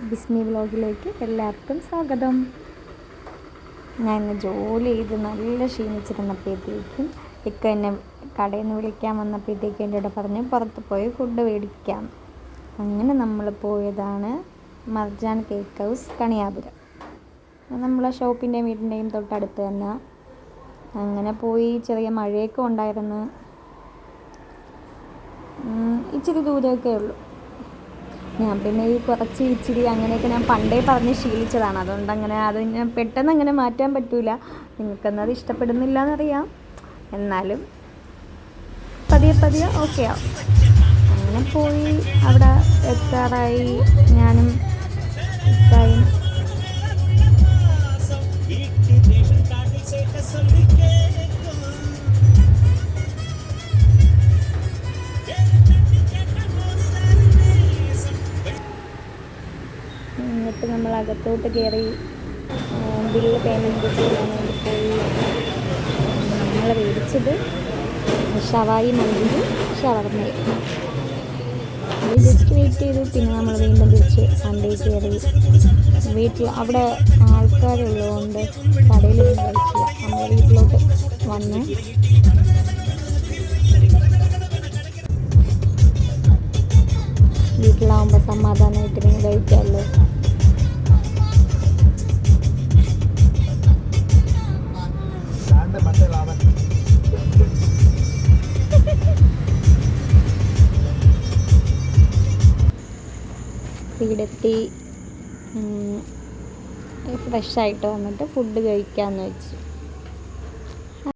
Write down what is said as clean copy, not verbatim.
ബിസ്മി വ്ലോഗിലേക്ക് എല്ലാവർക്കും സ്വാഗതം. ഞാൻ ജോലി ചെയ്ത് നല്ല ക്ഷീണിച്ചിരുന്നപ്പോഴത്തേക്കും ഇക്ക എന്നെ കടയിൽ നിന്ന് വിളിക്കാൻ വന്നപ്പോഴത്തേക്കും എൻ്റെ കൂടെ പറഞ്ഞ് പുറത്ത് പോയി ഫുഡ് മേടിക്കാം. അങ്ങനെ നമ്മൾ പോയതാണ് മർജാൻ കേക്ക് ഹൗസ്, കണിയാപുരം. നമ്മളെ ഷോപ്പിൻ്റെയും വീടിൻ്റെയും തൊട്ടടുത്ത് തന്നെ. അങ്ങനെ പോയി. ചെറിയ മഴയൊക്കെ ഉണ്ടായിരുന്നു, ഇച്ചിരി ദൂരമൊക്കെ ഉള്ളൂ. ഞാൻ പിന്നെ ഈ കുറച്ച് ഇച്ചിരി അങ്ങനെയൊക്കെ ഞാൻ പണ്ടേ പറഞ്ഞ് ശീലിച്ചതാണ്. അതുകൊണ്ട് അത് ഞാൻ പെട്ടെന്ന് അങ്ങനെ മാറ്റാൻ പറ്റില്ല. നിങ്ങൾക്കെന്നത് ഇഷ്ടപ്പെടുന്നില്ല എന്നറിയാം, എന്നാലും പതിയെ ഓക്കെ ആവും. അങ്ങനെ പോയി അവിടെ എത്താറായി. ഞാനും ഇക്കായും എന്നിട്ട് നമ്മൾ അകത്തോട്ട് കയറി ബില്ല് പേയ്മെൻറ്റ് ചെയ്യാൻ വേണ്ടി പോയി. നമ്മൾ മേടിച്ചത് ഷവായി മന്തിയും ഷവർമ്മയും. ജസ്റ്റ് വെയിറ്റ് ചെയ്തു. പിന്നെ നമ്മൾ വീണ്ടും തിരിച്ച് സൺഡേ കയറി. വീട്ടിൽ അവിടെ ആൾക്കാരുള്ളതുകൊണ്ട് കടയിലൊന്നും കഴിച്ചില്ല. നമ്മൾ വീട്ടിലോട്ട് വന്ന് വീട്ടിലാവുമ്പോൾ സമാധാനമായിട്ട് ഇങ്ങനെ കഴിക്കാമല്ലോ. വീടെത്തി ഫ്രഷായിട്ട് വന്നിട്ട് ഫുഡ് കഴിക്കാമെന്ന് വെച്ചു.